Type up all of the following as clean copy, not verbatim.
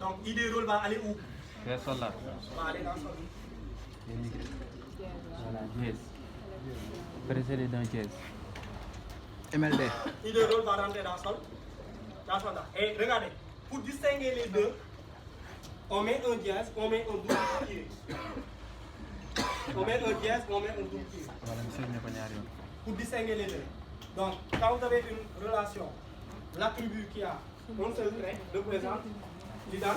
Donc, ID rôle va aller où? Les soldats. Va aller dans soldat. Voilà, dièse. Précédé d'un dièse. MLD. ID rôle va rentrer dans soldat. Et regardez, pour distinguer les deux, on met un dièse, on met un double tiré. On met un dièse, on met un double tiré. Pour distinguer les deux. Donc, quand vous avez une relation, l'attribut qui a un seul trait représente l'ident.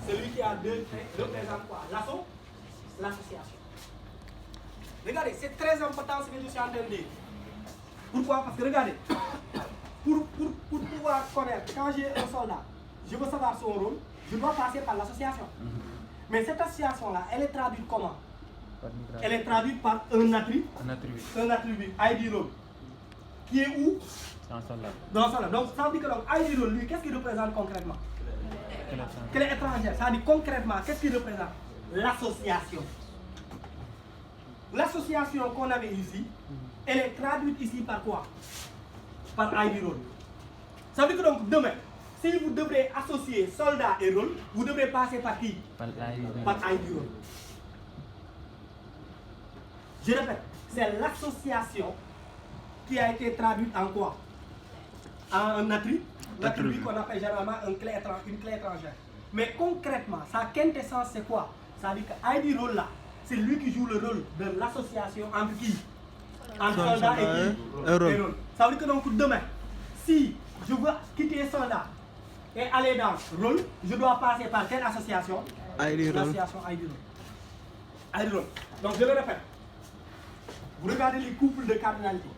Celui qui a deux traits représente quoi? L'association. Regardez, c'est très important ce que je suis en train de dire. Pourquoi? Parce que regardez, pour pouvoir connaître, quand j'ai un soldat, je veux savoir son rôle, je dois passer par l'association. Mais cette association-là, elle est traduite comment? Elle est traduite par un attribut. Un attribut, ID rôle. Qui est où? Dans le soldat. Donc, ça veut dire que donc, ID rôle, lui, qu'est-ce qu'il représente concrètement? Quelle est étrangère? Ça veut dire concrètement, qu'est-ce qu'il représente? L'association. L'association qu'on avait ici, elle est traduite ici par quoi? Par ID rôle. Ça veut dire que donc, demain, si vous devrez associer soldat et rôle, vous devrez passer par qui? Par ID rôle. Je répète, c'est l'association qui a été traduite en quoi? En un attribut qu'on appelle généralement une clé étrangère. Mais concrètement, sa quintessence c'est quoi? Ça veut dire que ID rôle là, c'est lui qui joue le rôle de l'association entre qui? Entre soldat et qui? Rôle. Ça veut dire que donc demain, si je veux quitter soldat et aller dans rôle, je dois passer par quelle association? ID rôle. L'association ID rôle. ID rôle. Donc je le répète. Vous regardez les couples de cardinalité.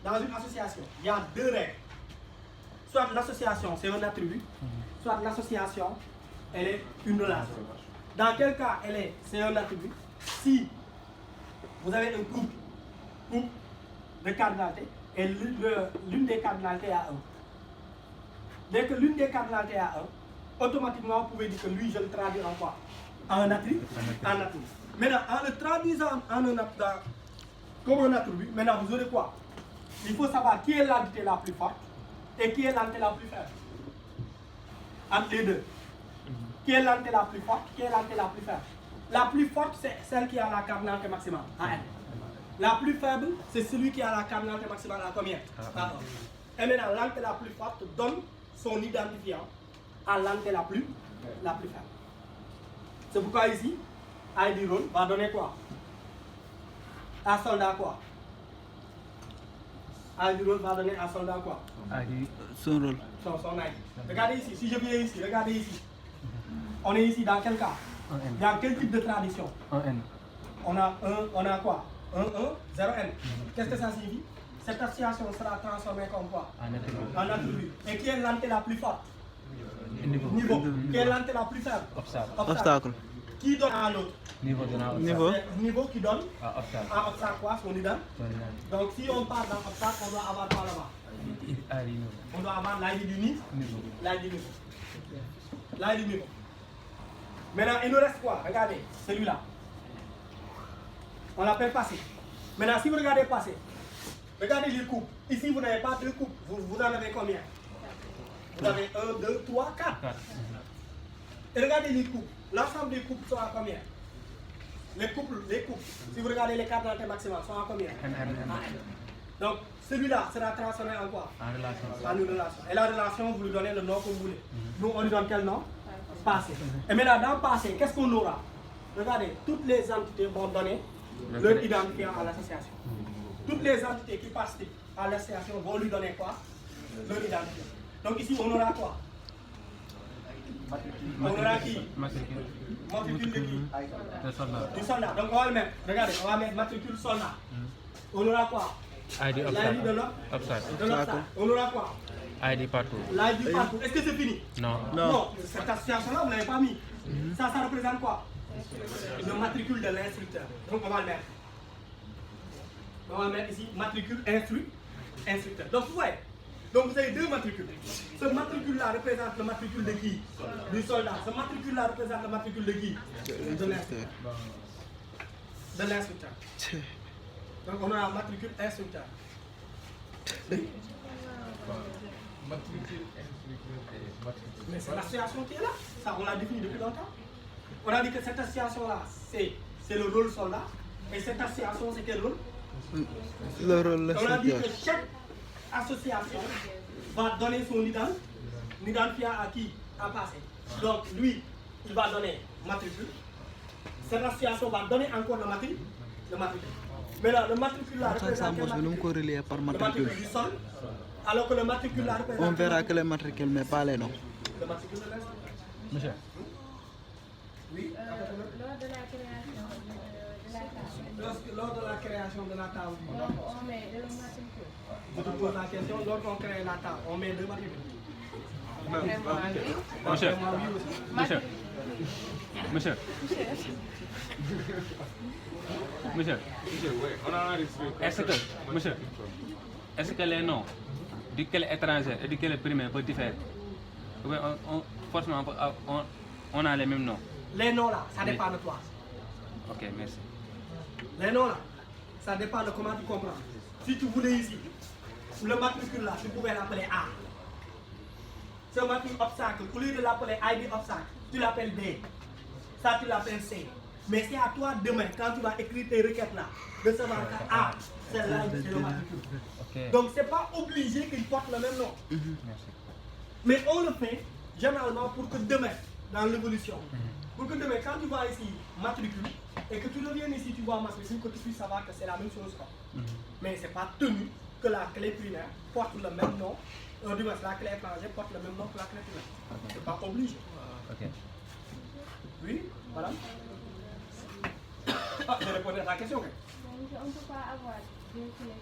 Dans une association, il y a deux règles. Soit l'association, c'est un attribut, soit l'association, elle est une relation. Dans quel cas c'est un attribut? Si vous avez un couple de cardinalité et l'une des cardinalités a 1. Dès que l'une des cardinalités a 1, automatiquement vous pouvez dire que lui, je le traduis en quoi? En un attribut. Maintenant, en le traduisant en un attribut, comme un attribut, maintenant vous aurez quoi? Il faut savoir qui est l'entité la plus forte et qui est l'entité la plus faible. Entre les deux. Qui est l'entité la plus forte, qui est l'entité la plus faible. La plus forte, c'est celle qui a la cardinalité maximale, à n. La plus faible, c'est celui qui a la cardinalité maximale à combien? À 1. Et maintenant, l'entité la plus forte donne son identifiant à l'entité la plus faible. C'est pourquoi ici, ID rôle va donner quoi? À soldat quoi? ID rôle va donner à soldat quoi? Son rôle. Son ID. Regardez ici, si je viens ici, regardez ici. On est ici dans quel cas? Dans quel type de tradition? On a quoi? 1, 0, N. Qu'est-ce que ça signifie? Cette association sera transformée comme quoi? En attribut. Et qui est l'entité la plus forte? Niveau. Qui est l'entité la plus faible? Obstacle. Qui donne à l'autre? Niveau qui donne à obstacle quoi? Son identité. Donc si on part dans obstacle, on doit avoir quoi là-bas? On doit avoir l'ID du niveau. L'ID du niveau. Maintenant, il nous reste quoi? Regardez, celui-là. On l'appelle passé. Maintenant, si vous regardez passé, regardez les coupes. Ici, vous n'avez pas deux coupes. Vous en avez combien? Vous avez 1, 2, 3, 4. Et regardez les coupes. L'ensemble des coupes sont à combien? Les couples, si vous regardez les cardinalités maximales, sont à combien? Donc, celui-là sera transformé en quoi? En une relation. Et la relation, vous lui donnez le nom que vous voulez. Nous, on lui donne quel nom? Passé. Et maintenant, dans le passé, qu'est-ce qu'on aura? Regardez, toutes les entités vont donner leur identifiant à l'association. Toutes les entités qui participent à l'association vont lui donner quoi? Leur identifiant. Donc ici, on aura quoi? On aura qui? Matricule de qui? Du soldat. Donc on va le mettre. Regardez, on va mettre matricule soldat. On aura quoi? ID de l'obstacle. On aura quoi? ID partout. L'ID partout. Est-ce que c'est fini? Non. Cette association-là, vous ne l'avez pas mis. Ça représente quoi? Le matricule de l'instructeur. Donc on va le mettre. On va mettre ici matricule instructeur. Donc vous voyez. Donc vous avez deux matricules. Ce matricule-là représente le matricule de qui? Du soldat. Ce matricule-là représente le matricule de qui? De l'instructeur. De l'instructeur. Donc on a un matricule instructeur. Matricule, intricule et matricule. Mais c'est l'association qui est là. Ça, on l'a défini depuis longtemps. On a dit que cette association-là, c'est le rôle soldat. Et cette association, c'est quel rôle? Le rôle On a dit que l'inspecteur. chaque association va donner son identifiant à qui? À passer. Donc lui, il va donner matricule. Cette association va donner encore le matricule. Mais là, le matricule là représente quel Nous matricule? corrélés par Le matricule. matricule du sol. Alors que le matricule là représente. On verra que les matricules, mais pas les noms. Le matricule de l'instant. Monsieur. Oui. Lors de la création de la table, Lors de la création de la table, donc on met deux matricules. je te pose la question, lorsqu'on crée la table, on met deux matricules. Vraiment, oui. Monsieur. Vraiment, oui aussi. Monsieur. Monsieur. Monsieur. Monsieur, oui, on a enregistré. Est-ce que les noms duquel étranger et duquel primaire peuvent différer? Ou bien forcément on a les mêmes noms. Les noms là, ça Oui. dépend de toi. Ok, merci. Les noms là, ça dépend de comment tu comprends. Si tu voulais ici, le matricule là, tu pouvais l'appeler A. Ce matricule obstacle, au lieu de l'appeler ID obstacle, tu l'appelles B. Ça, tu l'appelles C. Mais c'est à toi demain, quand tu vas écrire tes requêtes là, de savoir que A, celle-là, c'est le matricule. Ok. Donc, c'est pas obligé qu'ils portent le même nom. Merci. Mais on le fait généralement pour que demain, dans l'évolution, pour que demain, quand tu vois ici matricule, et que tu reviennes ici, tu vois matricule, que tu puisses savoir que c'est la même chose. Quoi. Mais c'est pas tenu que la clé primaire porte le même nom, du moins la clé étrangère porte le même nom que la clé primaire. C'est pas obligé. Ok. Oui, madame. Ah, je répondais à ta question. Donc on ne peut pas avoir deux clés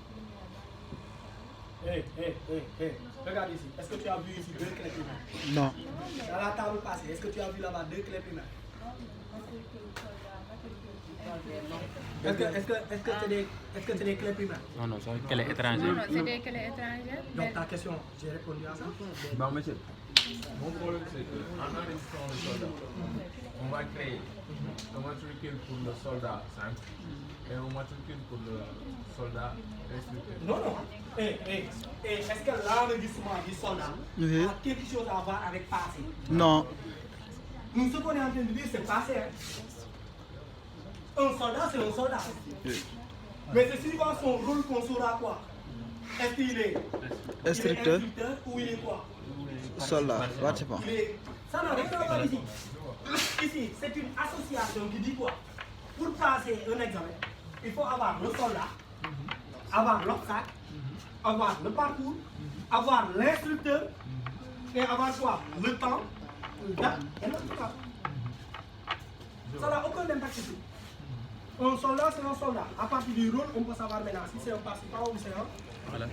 primaires. Regarde ici. Est-ce que tu as vu ici deux clés primaires? Non. Dans la table passée, est-ce que tu as vu là-bas deux clés primaires? Matricule soldat, matricule Est-ce que c'est des clés primaires? Non, non, c'est qu'elle est étrangère. Non, non, c'est des clés étrangères. Donc ta question, j'ai répondu à ça. Bon, monsieur. Mon problème, c'est qu'en enregistrant le soldat, on va créer un matricule pour le soldat simple et un matricule pour le soldat instructeur. Non, non. Est-ce que l'enregistrement du soldat Oui. a quelque chose à voir avec passé? Non. Nous, ce qu'on est en train de dire, c'est passé. Hein? Un soldat, c'est un soldat. Mais c'est suivant son rôle qu'on saura quoi. Est-ce qu'il est Instructeur, ou il est quoi? soldat, participant. Ça n'a rien à voir ici. Ici, c'est une association qui dit quoi? Pour passer un examen, il faut avoir le soldat, avoir l'obstacle, avoir le parcours, avoir l'instructeur et avoir quoi? Le temps, date et le temps. Ça n'a aucun impact ici. Un soldat, c'est un soldat. À partir du rôle, on peut savoir maintenant si c'est un participant ou c'est un. Voilà.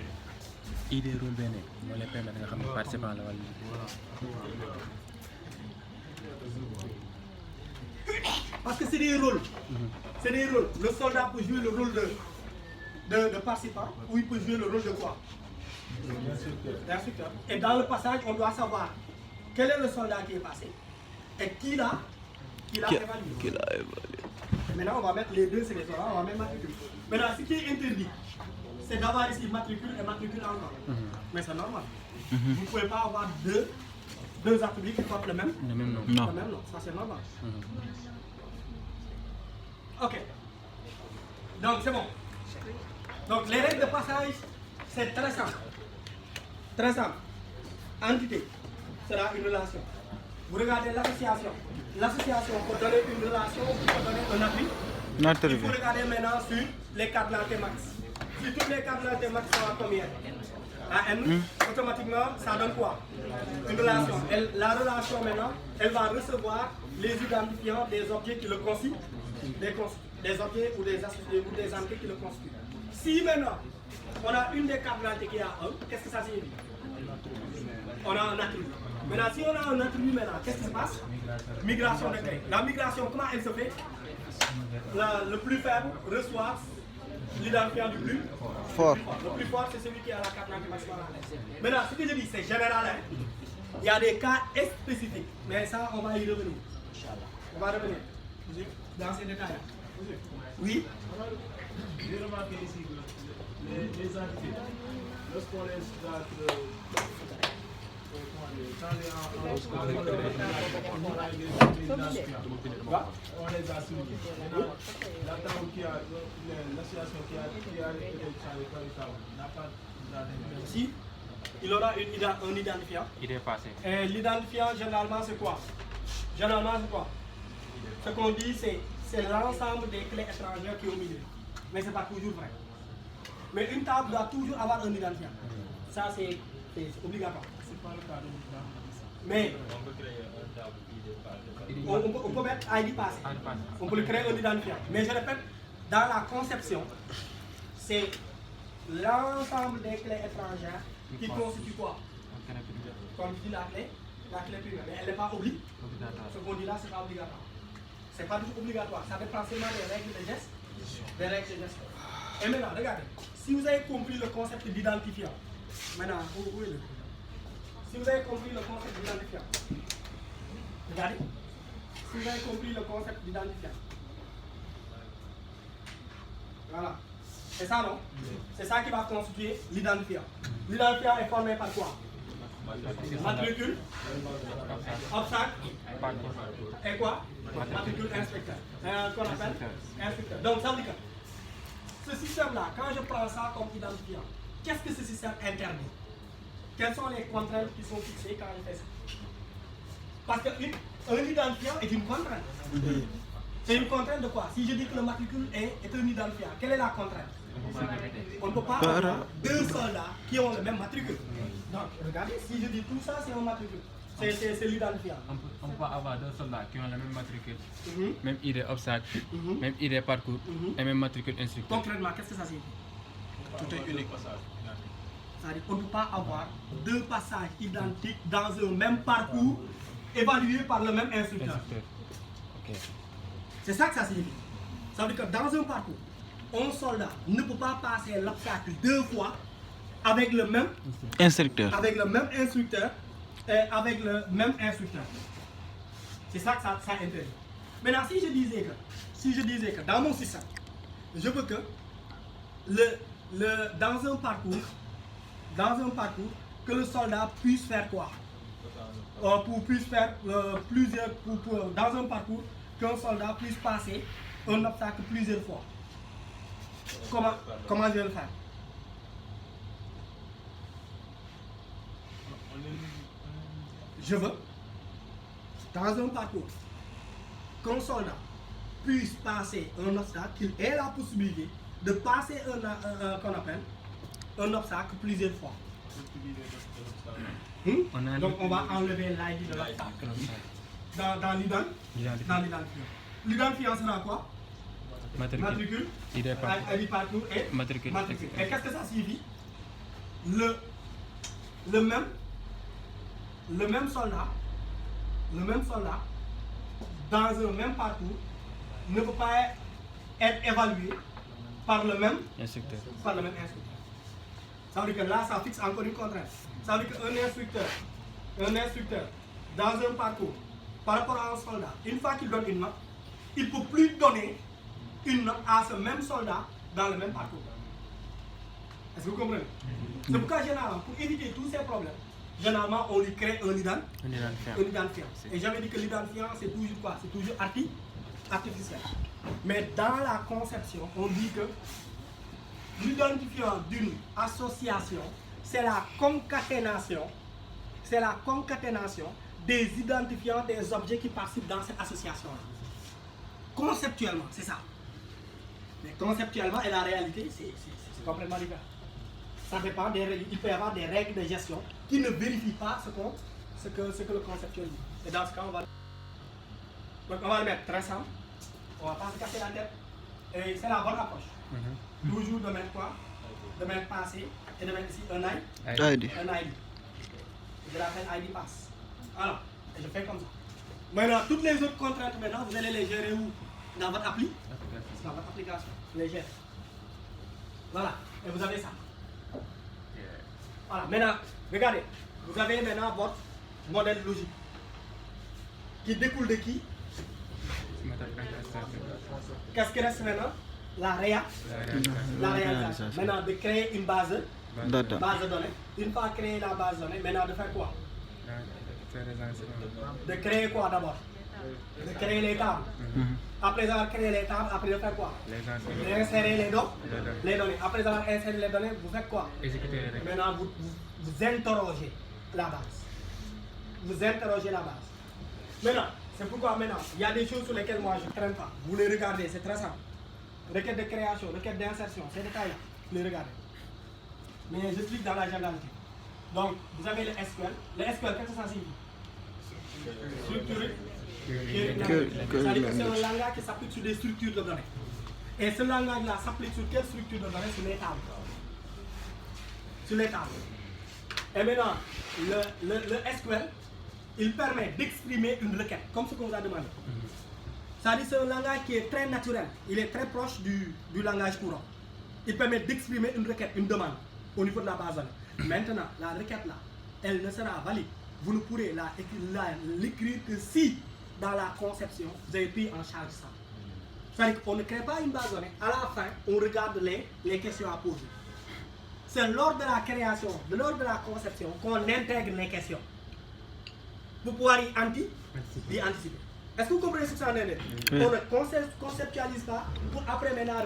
idée rôle benn moo lay permettre nga xam ne participant la wala. Parce que c'est des rôles. C'est des rôles. Le soldat peut jouer le rôle de participant ou il peut jouer le rôle de quoi? D'instructeur. Et dans le passage, on doit savoir quel est le soldat qui est passé et qui l'a évalué. Maintenant, on va mettre les deux, c'est les soldats, on va mettre matricule. Maintenant, ce qui est interdit, c'est d'avoir ici matricule et matricule encore. Mais c'est normal. Vous ne pouvez pas avoir deux attributs qui portent le même nom. Non. le même nom. Ça, c'est normal. Ok. Donc, c'est bon. Donc, les règles de passage, c'est très simple. Très simple. Entité sera une relation. Vous regardez l'association. L'association peut donner une relation ou peut donner un appui. Il Notre faut regarder maintenant sur les cardinalités max. Si toutes les cardinalités max sont à combien? À n, automatiquement, ça donne quoi? Une relation. La relation maintenant, elle va recevoir les identifiants des objets qui le constituent, des objets ou des associés ou des entités qui le constituent. Si maintenant, on a une des cardinalités qui a 1, qu'est-ce que ça signifie? On a un attribut. Maintenant, si on a un attribut maintenant, qu'est-ce qui se passe? Migration de clé. La migration, comment elle se fait? Le plus faible reçoit l'identifiant du plus fort. Le plus fort, c'est celui qui a la carte maximale à l'aise. Maintenant, ce que je dis, c'est général. Hein? Il y a des cas spécifiques. Mais ça, on va y revenir. On va revenir. Dans ces détails. Oui? J'ai remarqué ici que les entités, lorsqu'on les On les a soumis. L'association qui a été chargée par l'État n'a pas Si, il aura un identifiant. Il est passé. Et l'identifiant, généralement, c'est quoi? Généralement, c'est quoi? Ce qu'on dit, c'est l'ensemble des clés étrangères qui est au milieu. Mais ce n'est pas toujours vrai. Mais une table doit toujours avoir un identifiant. Ça, c'est obligatoire. C'est pas le cas de l'État. Mais on peut mettre ID passé. On peut le créer un identifiant. Mais je répète, dans la conception, c'est l'ensemble des clés étrangères qui constituent quoi? Comme dit la clé privée. Mais elle n'est pas obligatoire. Ce qu'on dit là, ce n'est pas obligatoire. Ce n'est pas du tout obligatoire. Ça dépend seulement des règles de geste. Des règles de geste. Et maintenant, regardez. Si vous avez compris le concept d'identifiant, maintenant, où est le? Si vous avez compris le concept d'identifiant, regardez. Si vous avez compris le concept d'identifiant, voilà. C'est ça, non? C'est ça qui va constituer l'identifiant. L'identifiant est formé par quoi? Matricule, obstacle, et quoi? Matricule, inspecteur. Qu'on appelle inspecteur. Donc, ça veut dire que ce système-là, quand je prends ça comme identifiant, qu'est-ce que ce système interdit? Quelles sont les contraintes qui sont fixées quand je fais ça? Parce qu'un identifiant est une contrainte. C'est une contrainte de quoi? Si je dis que le matricule est un identifiant, quelle est la contrainte? On ne peut pas avoir deux soldats qui ont le même matricule. Donc, regardez, si je dis tout ça, c'est un matricule. C'est l'identifiant. On peut avoir deux soldats qui ont la même matricule, même idée obstacle, même idée parcours et même matricule instructeur. Concrètement, qu'est-ce que ça signifie? Tout est unique. C'est-à-dire qu'on ne peut pas avoir deux passages identiques dans un même parcours évalués par le même instructeur. Ok. C'est ça que ça signifie. Ça veut dire que dans un parcours, un soldat ne peut pas passer l'obstacle deux fois avec le même Instructeur. et avec le même instructeur. C'est ça que ça interdit. Maintenant, si je disais que dans mon système, je veux que dans un parcours, que le soldat puisse faire quoi? Puisse faire dans un parcours, qu'un soldat puisse passer un obstacle plusieurs fois. Comment je vais le faire? Je veux, dans un parcours, qu'un soldat puisse passer un obstacle, qu'il ait la possibilité de passer un obstacle plusieurs fois. Donc on va enlever l'ID de l'obstacle dans l'identifiant. L'identifiant sera quoi? Matricule, ID parcours et matricule. Et qu'est-ce que ça signifie? Le même soldat, dans un même parcours, ne peut pas être évalué par le même Instructeur. Ça veut dire que là, ça fixe encore une contrainte. Ça veut dire qu'un instructeur, dans un parcours, par rapport à un soldat, une fois qu'il donne une note, il ne peut plus donner une note à ce même soldat dans le même parcours. Est-ce que vous comprenez? C'est pourquoi, généralement, pour éviter tous ces problèmes, généralement, on lui crée un identifiant. Et j'avais dit que l'identifiant, c'est toujours quoi? C'est toujours artificiel. Mais dans la conception, on dit que l'identifiant d'une association, c'est la concaténation des identifiants des objets qui participent dans cette association-là. Conceptuellement, c'est ça. Mais conceptuellement et la réalité, c'est complètement différent. Ça dépend des règles. Il peut y avoir des règles de gestion qui ne vérifient pas ce que le conceptuel dit. Et dans ce cas, donc on va le mettre très simple. On va pas se casser la tête. Et c'est la bonne approche. Toujours de mettre quoi? De mettre passé et de mettre ici un ID. Je l'appelle ID pass. Alors, et je fais comme ça. Maintenant, toutes les autres contraintes, maintenant, vous allez les gérer où? Dans votre appli? Dans votre application. Vous les gérez. Voilà. Et vous avez ça. Voilà. Maintenant, regardez. Vous avez maintenant votre modèle logique. Qui découle de qui? Qu'est-ce qui reste maintenant? La réalisation. Maintenant, de créer une base de données. Une fois créé la base de données, maintenant de faire quoi? De créer quoi d'abord? De créer les tables. Après avoir créé les tables, après de faire quoi? Insérer les données. Après avoir inséré les données, vous faites quoi? Exécuter les règles. Maintenant, vous interrogez la base. Vous interrogez la base. Maintenant, c'est pourquoi maintenant, il y a des choses sur lesquelles moi je ne traîne pas. Vous les regardez, c'est très simple. Requête de création, requête d'insertion, ces détails-là, vous les regardez. Mais j'explique dans la généralité. Donc, vous avez le SQL. Le SQL, qu'est-ce que ça signifie? Structuré. C'est-à-dire que c'est un langage qui s'applique sur des structures de données. Et ce langage-là s'applique sur quelle structure de données? Sur les tables. Sur les tables. Et maintenant, le SQL, il permet d'exprimer une requête, comme ce qu'on vous a demandé. C'est-à-dire que c'est un langage qui est très naturel. Il est très proche du langage courant. Il permet d'exprimer une requête, une demande, au niveau de la base de données. Maintenant, la requête-là, elle ne sera valide. Vous ne pourrez l'écrire que si, dans la conception, vous avez pris en charge ça. C'est-à-dire qu'on ne crée pas une base de données. À la fin, on regarde les questions à poser. C'est lors de la création, lors de la conception, qu'on intègre les questions. Pour pouvoir y anticiper. Est-ce que vous comprenez ce que ça veut dire? On ne conceptualise pas pour après maintenant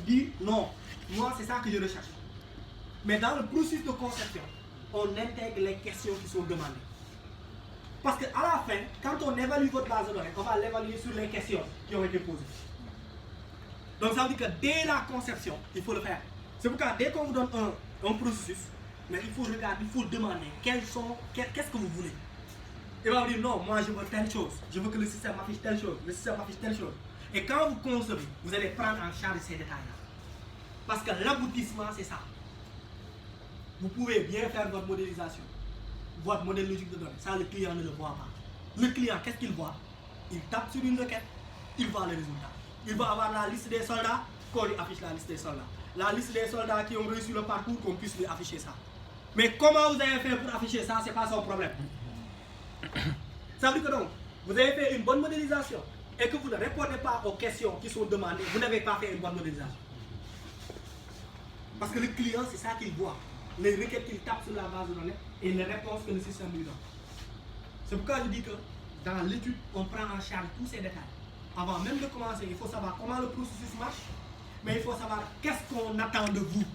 dire non, moi c'est ça que je recherche. Mais dans le processus de conception, on intègre les questions qui sont demandées. Parce qu'à la fin, quand on évalue votre base de données, on va l'évaluer sur les questions qui ont été posées. Donc ça veut dire que dès la conception, il faut le faire. C'est pourquoi dès qu'on vous donne un processus, mais il faut regarder, il faut demander qu'est-ce que vous voulez. Il va vous dire non, moi je veux telle chose, je veux que le système affiche telle chose, le système affiche telle chose. Et quand vous concevez, vous allez prendre en charge ces détails-là. Parce que l'aboutissement, c'est ça. Vous pouvez bien faire votre modélisation, votre modèle logique de données. Ça, le client ne le voit pas. Le client, qu'est-ce qu'il voit? Il tape sur une requête, il voit le résultat. Il va avoir la liste des soldats, qu'on lui affiche la liste des soldats. La liste des soldats qui ont réussi le parcours, qu'on puisse lui afficher ça. Mais comment vous avez fait pour afficher ça, ce n'est pas son problème. Ça veut dire que donc, vous avez fait une bonne modélisation et que vous ne répondez pas aux questions qui sont demandées, vous n'avez pas fait une bonne modélisation. Parce que le client, c'est ça qu'il voit. Les requêtes qu'il tape sur la base de données et les réponses que le système lui donne. C'est pourquoi je dis que dans l'étude, on prend en charge tous ces détails. Avant même de commencer, il faut savoir comment le processus marche, mais il faut savoir qu'est-ce qu'on attend de vous.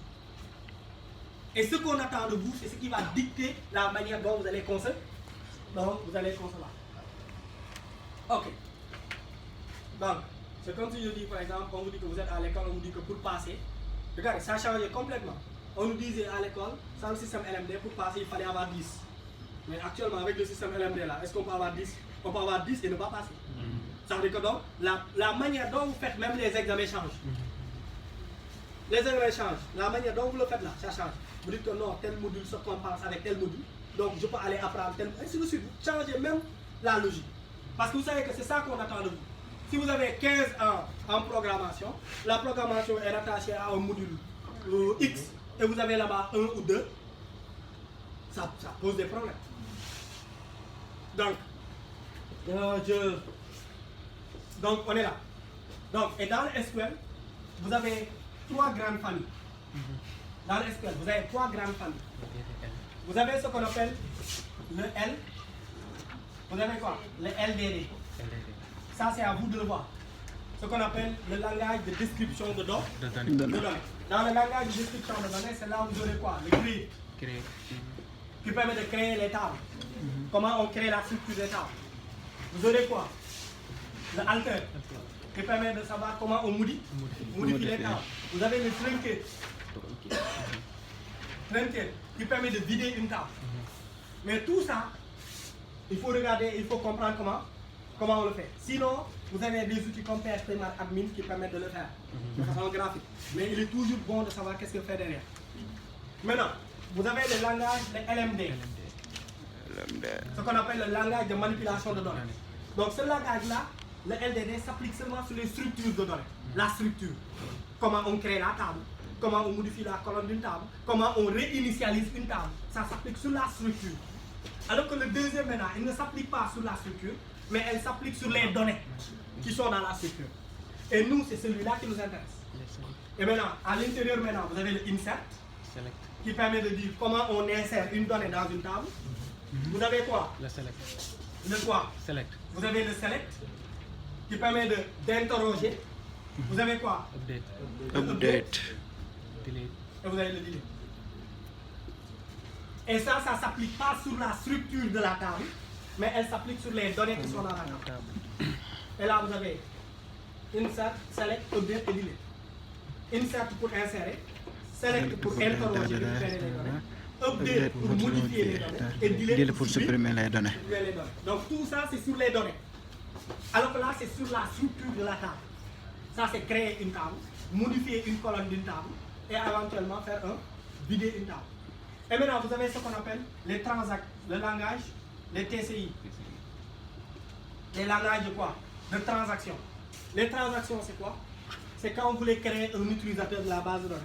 Et ce qu'on attend de vous, c'est ce qui va dicter la manière dont vous allez concevoir. Ok. Donc, c'est comme si je dis par exemple, on vous dit que vous êtes à l'école, on vous dit que pour passer, regardez, ça a changé complètement. On nous disait à l'école, sans le système LMD, pour passer, il fallait avoir 10. Mais actuellement, avec le système LMD là, est-ce qu'on peut avoir 10? On peut avoir 10 et ne pas passer. Ça veut dire que donc, la manière dont vous faites même les examens change. Les examens changent. La manière dont vous le faites là, ça change. Vous dites que non, tel module se compense avec tel module. Donc je peux aller apprendre tel module. Ainsi de suite. Vous changez même la logique. Parce que vous savez que c'est ça qu'on attend de vous. Si vous avez 15 ans en programmation, la programmation est rattachée à un module X et vous avez là-bas 1 ou 2, ça pose des problèmes. Donc, donc on est là. Donc, et dans le SQL, vous avez 3 grandes familles. Dans le SQL, vous avez 3 grandes familles. Vous avez ce qu'on appelle le L. Vous avez quoi? Le LDD. Ça, c'est à vous de le voir. Ce qu'on appelle le langage de description de données. Dans le langage de description de données, c'est là où vous aurez quoi? Le grid. Qui permet de créer les tables. Comment on crée la structure des tables. Vous aurez quoi? Le alter. Qui permet de savoir comment on modifie les tables. Vous avez le truncated. Qui permet de vider une table. Mais tout ça, il faut regarder, il faut comprendre comment on le fait. Sinon, vous avez des outils comme PHP Admin qui permettent de le faire de façon graphique. Mais il est toujours bon de savoir qu'est-ce qu'il fait derrière. Maintenant, vous avez le langage de LMD. Ce qu'on appelle le langage de manipulation de données. Donc ce langage-là, le LDD s'applique seulement sur les structures de données. La structure. Comment on crée la table, comment on modifie la colonne d'une table, comment on réinitialise une table. Ça s'applique sur la structure. Alors que le deuxième maintenant, il ne s'applique pas sur la structure, mais elle s'applique sur les données qui sont dans la structure. Et nous, c'est celui-là qui nous intéresse. Et maintenant, à l'intérieur maintenant, vous avez le insert, qui permet de dire comment on insère une donnée dans une table. Vous avez quoi? Le select. Le quoi? Select. Vous avez le select qui permet d'interroger. Vous avez quoi? Update. Le Update. Delete. Et vous avez le delete. Et ça ne s'applique pas sur la structure de la table, mais elle s'applique sur les données qui sont dans la table. Et là, vous avez insert, select, update et delete. Insert pour insérer, select pour interroger, récupérer les données, update pour modifier les données et delete pour supprimer les données. les données. Donc tout ça, c'est sur les données. Alors que là, c'est sur la structure de la table. Ça, c'est créer une table, modifier une colonne d'une table et éventuellement faire vider une table. Et maintenant, vous avez ce qu'on appelle les transacts, le langage, les TCI. Les langages de quoi? De transaction. Les transactions, c'est quoi? C'est quand vous voulez créer un utilisateur de la base de données.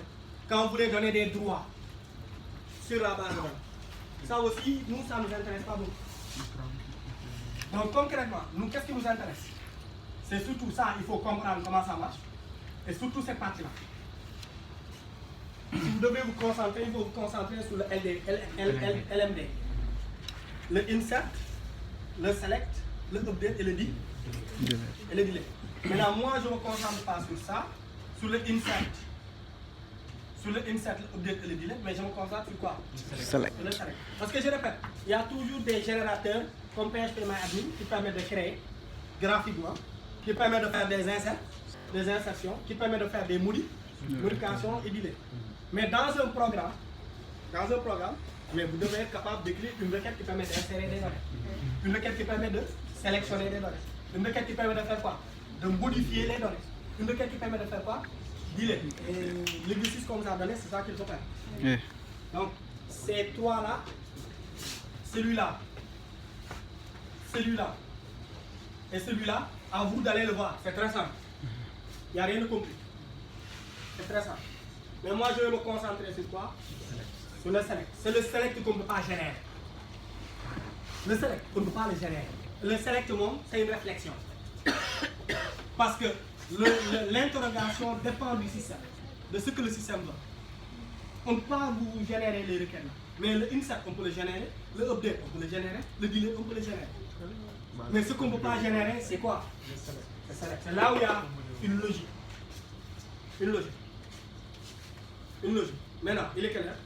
Quand vous voulez donner des droits sur la base de données. Ça aussi, nous, ça ne nous intéresse pas beaucoup. Donc concrètement, nous, qu'est-ce qui nous intéresse? C'est surtout ça, il faut comprendre comment ça marche. Et surtout cette partie-là. Si vous devez vous concentrer, il faut vous concentrer sur le LMD. Le insert, le select, le update et le delete. Et le delete. Maintenant, moi, je ne me concentre pas sur ça, sur le insert. Sur le insert, le update et le delete, mais je me concentre sur quoi? Select. Sur le select. Parce que je répète, il y a toujours des générateurs comme PHP-MyAdmin qui permettent de créer graphiquement, qui permettent de faire des inserts, des insertions, qui permettent de faire des modifications et delete. Mais dans un programme, mais vous devez être capable d'écrire une requête qui permet d'insérer des données. Une requête qui permet de sélectionner des données. Une requête qui permet de faire quoi? De modifier les données. Une requête qui permet de faire quoi? Delete. Et l'exercice qu'on vous a donné, c'est ça qu'il faut faire. Oui. Donc, c'est toi là, celui-là, celui-là, et celui-là, à vous d'aller le voir. C'est très simple. Il n'y a rien de compliqué. C'est très simple. Mais moi, je vais me concentrer sur quoi? Sur le select. C'est le select qu'on ne peut pas générer. Le select, on ne peut pas le générer. Le select, c'est une réflexion. Parce que l'interrogation dépend du système, de ce que le système veut. On ne peut pas vous générer les requêtes. Mais le insert, on peut le générer. Le update, on peut le générer. Le delete, on peut le générer. Mais ce qu'on ne peut pas générer, c'est quoi? Le select. C'est là où il y a une logique. Une logique. Une logique. Maintenant, il est quelle heure?